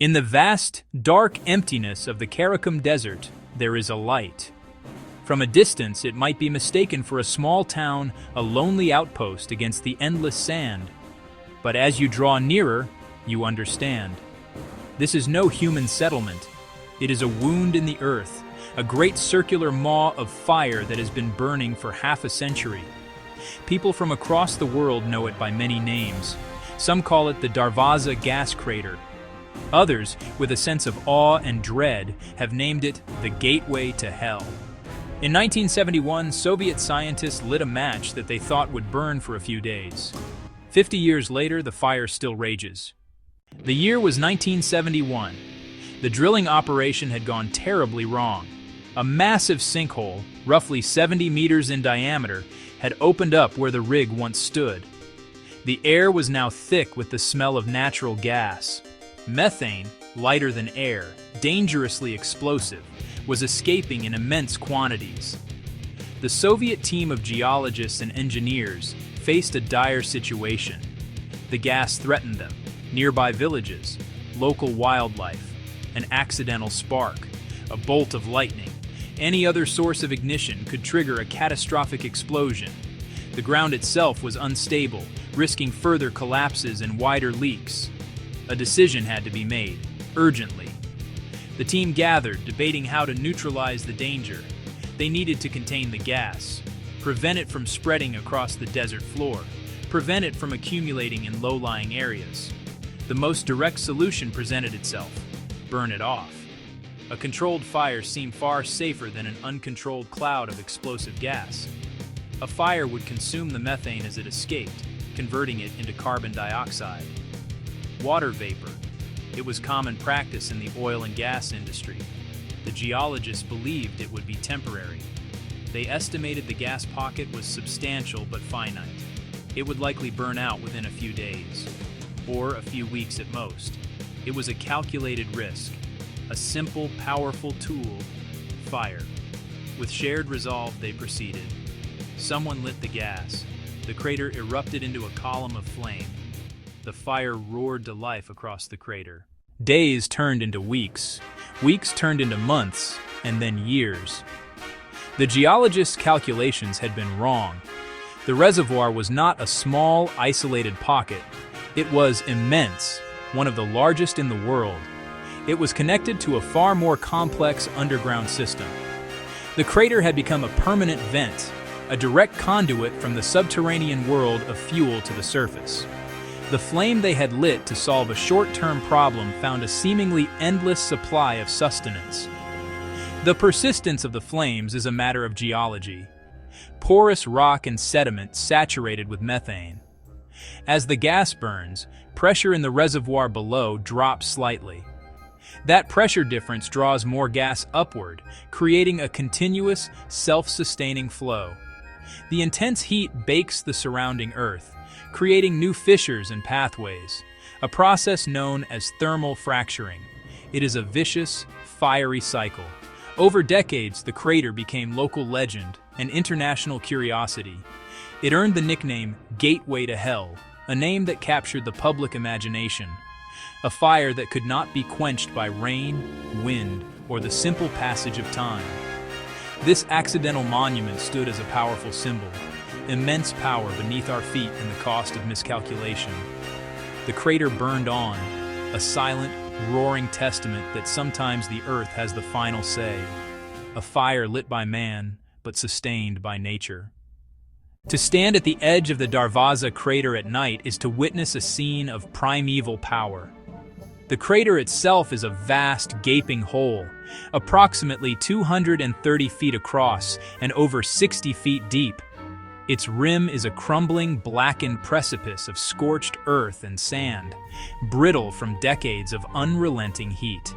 In the vast, dark emptiness of the Karakum Desert, there is a light. From a distance, it might be mistaken for a small town, a lonely outpost against the endless sand. But as you draw nearer, you understand. This is no human settlement. It is a wound in the earth, a great circular maw of fire that has been burning for half a century. People from across the world know it by many names. Some call it the Darvaza gas crater. Others, with a sense of awe and dread, have named it the Gateway to Hell. In 1971, Soviet scientists lit a match that they thought would burn for a few days. 50 years later, the fire still rages. The year was 1971. The drilling operation had gone terribly wrong. A massive sinkhole, roughly 70 meters in diameter, had opened up where the rig once stood. The air was now thick with the smell of natural gas. Methane, lighter than air, dangerously explosive, was escaping in immense quantities. The Soviet team of geologists and engineers faced a dire situation. The gas threatened them, nearby villages, local wildlife, an accidental spark, a bolt of lightning. Any other source of ignition could trigger a catastrophic explosion. The ground itself was unstable, risking further collapses and wider leaks. A decision had to be made, urgently. The team gathered, debating how to neutralize the danger. They needed to contain the gas, prevent it from spreading across the desert floor, prevent it from accumulating in low-lying areas. The most direct solution presented itself: burn it off. A controlled fire seemed far safer than an uncontrolled cloud of explosive gas. A fire would consume the methane as it escaped, converting it into carbon dioxide. Water vapor. It was common practice in the oil and gas industry. The geologists believed it would be temporary. They estimated the gas pocket was substantial but finite. It would likely burn out within a few days, or a few weeks at most. It was a calculated risk. A simple, powerful tool: fire. With shared resolve, they proceeded. Someone lit the gas. The crater erupted into a column of flame. The fire roared to life across the crater. Days turned into weeks. Weeks turned into months, and then years. The geologists' calculations had been wrong. The reservoir was not a small, isolated pocket. It was immense, one of the largest in the world. It was connected to a far more complex underground system. The crater had become a permanent vent, a direct conduit from the subterranean world of fuel to the surface. The flame they had lit to solve a short-term problem found a seemingly endless supply of sustenance. The persistence of the flames is a matter of geology. Porous rock and sediment saturated with methane. As the gas burns, pressure in the reservoir below drops slightly. That pressure difference draws more gas upward, creating a continuous, self-sustaining flow. The intense heat bakes the surrounding earth, creating new fissures and pathways, a process known as thermal fracturing. It is a vicious, fiery cycle. Over decades, the crater became local legend, an international curiosity. It earned the nickname Gateway to Hell, a name that captured the public imagination. A fire that could not be quenched by rain, wind, or the simple passage of time. This accidental monument stood as a powerful symbol, immense power beneath our feet and the cost of miscalculation. The crater burned on, a silent, roaring testament that sometimes the earth has the final say. A fire lit by man, but sustained by nature. To stand at the edge of the Darvaza crater at night is to witness a scene of primeval power. The crater itself is a vast, gaping hole, approximately 230 feet across and over 60 feet deep. Its rim is a crumbling, blackened precipice of scorched earth and sand, brittle from decades of unrelenting heat.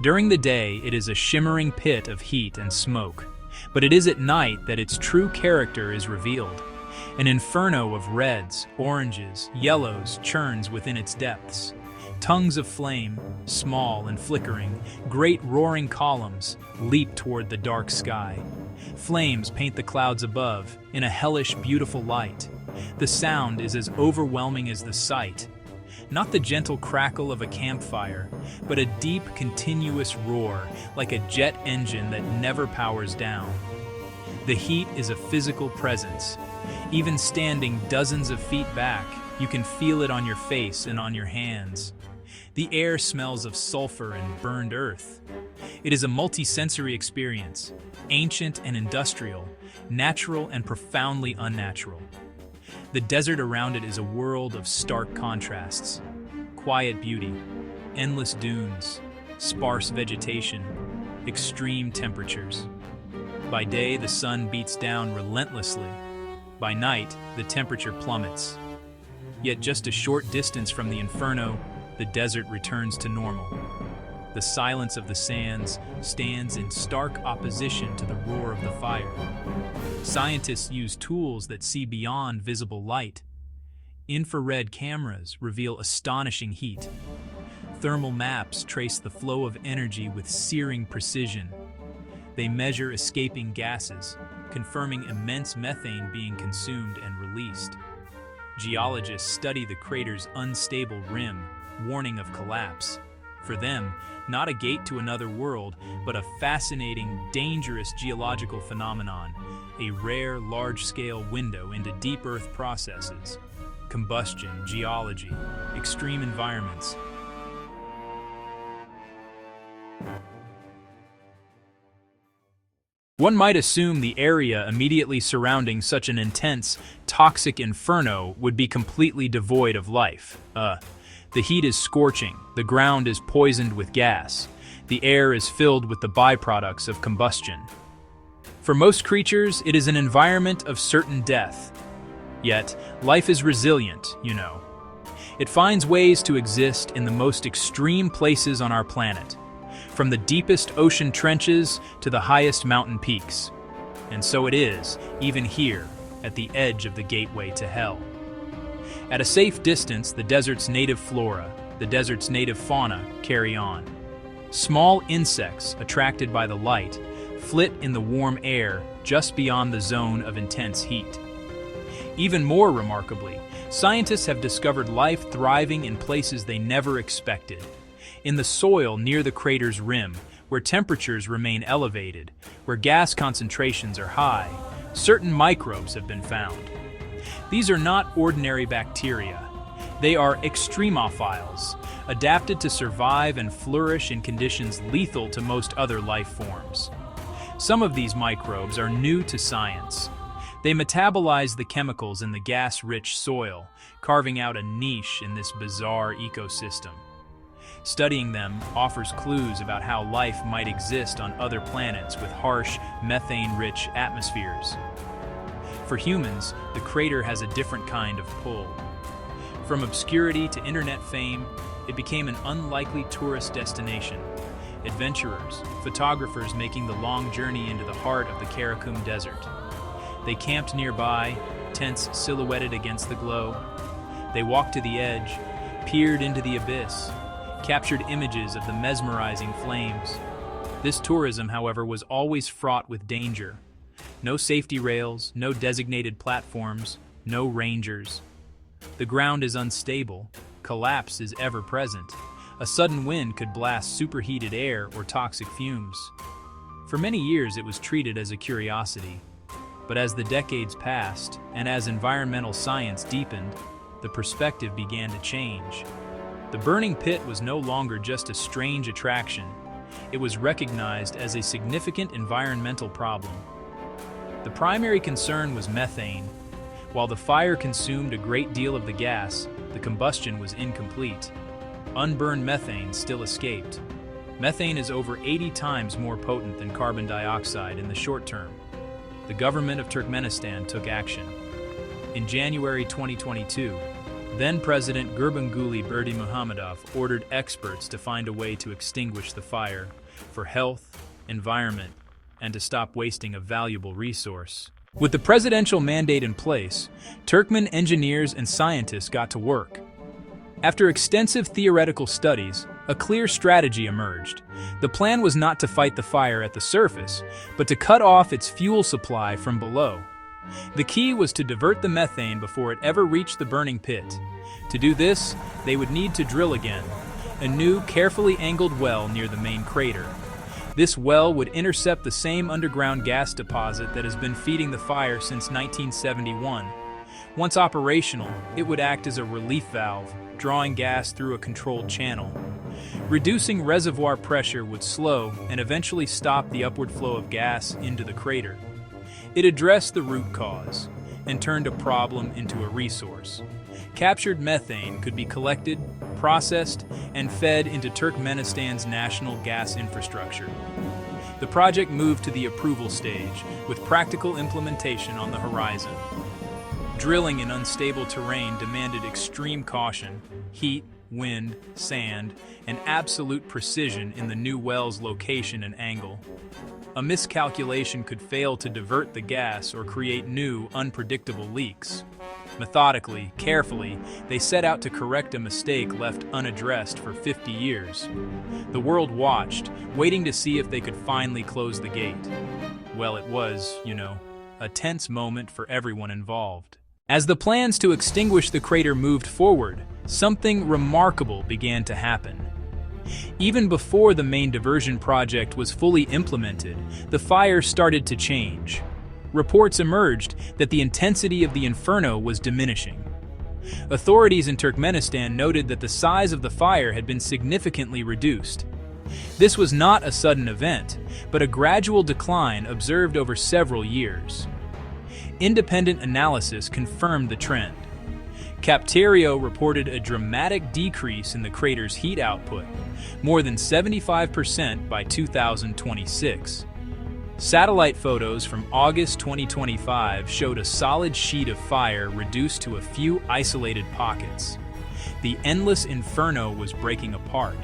During the day, it is a shimmering pit of heat and smoke, but it is at night that its true character is revealed. An inferno of reds, oranges, yellows churns within its depths. Tongues of flame, small and flickering, great roaring columns, leap toward the dark sky. Flames paint the clouds above in a hellish, beautiful light. The sound is as overwhelming as the sight. Not the gentle crackle of a campfire, but a deep, continuous roar, like a jet engine that never powers down. The heat is a physical presence. Even standing dozens of feet back, you can feel it on your face and on your hands. The air smells of sulfur and burned earth. It is a multi-sensory experience, ancient and industrial, natural and profoundly unnatural. The desert around it is a world of stark contrasts. Quiet beauty, endless dunes, sparse vegetation, extreme temperatures. By day, the sun beats down relentlessly. By night, the temperature plummets. Yet just a short distance from the inferno, the desert returns to normal. The silence of the sands stands in stark opposition to the roar of the fire. Scientists use tools that see beyond visible light. Infrared cameras reveal astonishing heat. Thermal maps trace the flow of energy with searing precision. They measure escaping gases, confirming immense methane being consumed and released. Geologists study the crater's unstable rim, warning of collapse. For them, not a gate to another world, but a fascinating, dangerous geological phenomenon, a rare, large-scale window into deep Earth processes, combustion, geology, extreme environments. One might assume the area immediately surrounding such an intense, toxic inferno would be completely devoid of life. The heat is scorching, the ground is poisoned with gas, the air is filled with the byproducts of combustion. For most creatures, it is an environment of certain death. Yet, life is resilient, you know. It finds ways to exist in the most extreme places on our planet, from the deepest ocean trenches to the highest mountain peaks. And so it is, even here, at the edge of the gateway to hell. At a safe distance, the desert's native flora, the desert's native fauna carry on. Small insects, attracted by the light, flit in the warm air just beyond the zone of intense heat. Even more remarkably, scientists have discovered life thriving in places they never expected. In the soil near the crater's rim, where temperatures remain elevated, where gas concentrations are high, certain microbes have been found. These are not ordinary bacteria. They are extremophiles, adapted to survive and flourish in conditions lethal to most other life forms. Some of these microbes are new to science. They metabolize the chemicals in the gas-rich soil, carving out a niche in this bizarre ecosystem. Studying them offers clues about how life might exist on other planets with harsh, methane-rich atmospheres. For humans, the crater has a different kind of pull. From obscurity to internet fame, it became an unlikely tourist destination. Adventurers, photographers making the long journey into the heart of the Karakum Desert. They camped nearby, tents silhouetted against the glow. They walked to the edge, peered into the abyss, captured images of the mesmerizing flames. This tourism, however, was always fraught with danger. No safety rails, no designated platforms, no rangers. The ground is unstable, collapse is ever present. A sudden wind could blast superheated air or toxic fumes. For many years it was treated as a curiosity. But as the decades passed, and as environmental science deepened, the perspective began to change. The burning pit was no longer just a strange attraction. It was recognized as a significant environmental problem. The primary concern was methane. While the fire consumed a great deal of the gas, the combustion was incomplete. Unburned methane still escaped. Methane is over 80 times more potent than carbon dioxide in the short term. The government of Turkmenistan took action. In January 2022, then-President Gurbanguly Berdimuhamedov ordered experts to find a way to extinguish the fire for health, environment, and to stop wasting a valuable resource. With the presidential mandate in place, Turkmen engineers and scientists got to work. After extensive theoretical studies, a clear strategy emerged. The plan was not to fight the fire at the surface, but to cut off its fuel supply from below. The key was to divert the methane before it ever reached the burning pit. To do this, they would need to drill again, a new, carefully angled well near the main crater. This well would intercept the same underground gas deposit that has been feeding the fire since 1971. Once operational, it would act as a relief valve, drawing gas through a controlled channel. Reducing reservoir pressure would slow and eventually stop the upward flow of gas into the crater. It addressed the root cause and turned a problem into a resource. Captured methane could be collected, processed, and fed into Turkmenistan's national gas infrastructure. The project moved to the approval stage, with practical implementation on the horizon. Drilling in unstable terrain demanded extreme caution, heat, wind, sand, and absolute precision in the new well's location and angle. A miscalculation could fail to divert the gas or create new, unpredictable leaks. Methodically, carefully, they set out to correct a mistake left unaddressed for 50 years. The world watched, waiting to see if they could finally close the gate. Well, it was, a tense moment for everyone involved. As the plans to extinguish the crater moved forward, something remarkable began to happen. Even before the main diversion project was fully implemented, the fire started to change. Reports emerged that the intensity of the inferno was diminishing. Authorities in Turkmenistan noted that the size of the fire had been significantly reduced. This was not a sudden event, but a gradual decline observed over several years. Independent analysis confirmed the trend. Capterio reported a dramatic decrease in the crater's heat output, more than 75% by 2026. Satellite photos from August 2025 showed a solid sheet of fire reduced to a few isolated pockets. The endless inferno was breaking apart.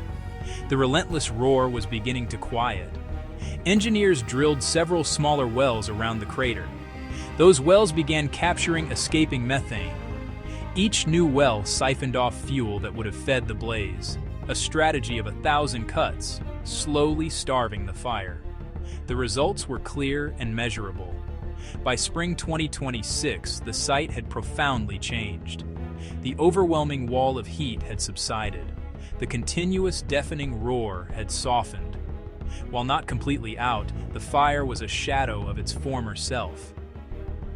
The relentless roar was beginning to quiet. Engineers drilled several smaller wells around the crater. Those wells began capturing escaping methane. Each new well siphoned off fuel that would have fed the blaze, a strategy of 1,000 cuts, slowly starving the fire. The results were clear and measurable. By spring 2026, the site had profoundly changed. The overwhelming wall of heat had subsided. The continuous deafening roar had softened. While not completely out, the fire was a shadow of its former self.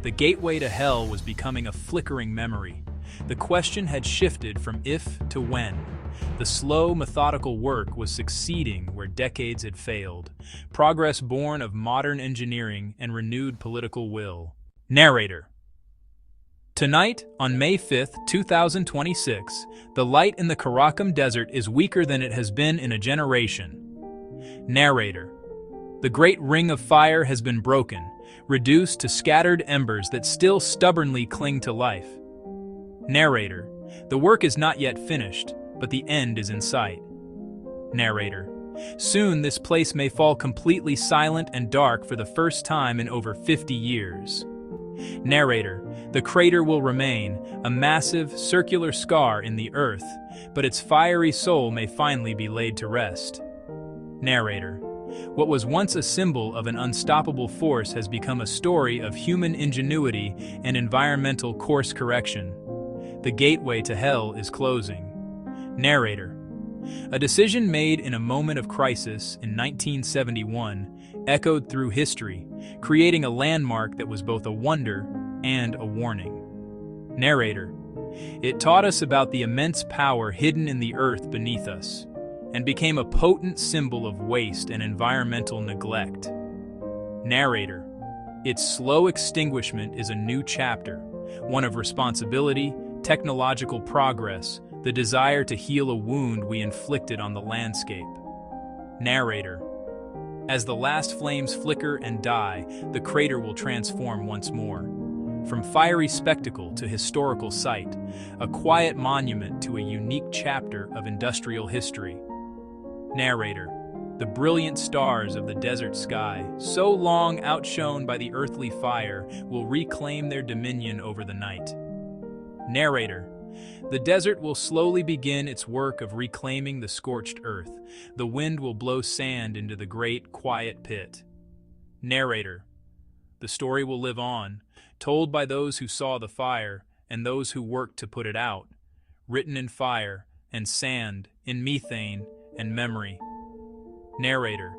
The gateway to hell was becoming a flickering memory. The question had shifted from if to when. The slow, methodical work was succeeding where decades had failed. Progress born of modern engineering and renewed political will. Narrator. Tonight, on May 5, 2026, the light in the Karakum Desert is weaker than it has been in a generation. Narrator. The great ring of fire has been broken, reduced to scattered embers that still stubbornly cling to life. Narrator. The work is not yet finished, but the end is in sight. Narrator. Soon this place may fall completely silent and dark for the first time in over 50 years. Narrator. The crater will remain, a massive, circular scar in the earth, but its fiery soul may finally be laid to rest. Narrator. What was once a symbol of an unstoppable force has become a story of human ingenuity and environmental course correction. The gateway to hell is closing. Narrator. A decision made in a moment of crisis in 1971 echoed through history, creating a landmark that was both a wonder and a warning. Narrator. It taught us about the immense power hidden in the earth beneath us, and became a potent symbol of waste and environmental neglect. Narrator. Its slow extinguishment is a new chapter, one of responsibility, technological progress, the desire to heal a wound we inflicted on the landscape. Narrator. As the last flames flicker and die, the crater will transform once more. From fiery spectacle to historical site, a quiet monument to a unique chapter of industrial history. Narrator. The brilliant stars of the desert sky, so long outshone by the earthly fire, will reclaim their dominion over the night. Narrator. The desert will slowly begin its work of reclaiming the scorched earth. The wind will blow sand into the great, quiet pit. Narrator. The story will live on, told by those who saw the fire and those who worked to put it out. written in fire, and sand, in methane and memory. Narrator.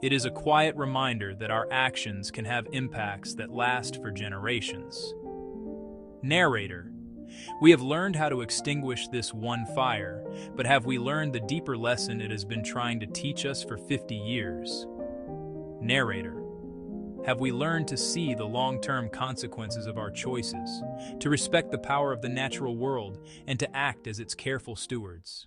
It is a quiet reminder that our actions can have impacts that last for generations. Narrator. We have learned how to extinguish this one fire, but have we learned the deeper lesson it has been trying to teach us for 50 years? Narrator. Have we learned to see the long-term consequences of our choices, to respect the power of the natural world, and to act as its careful stewards?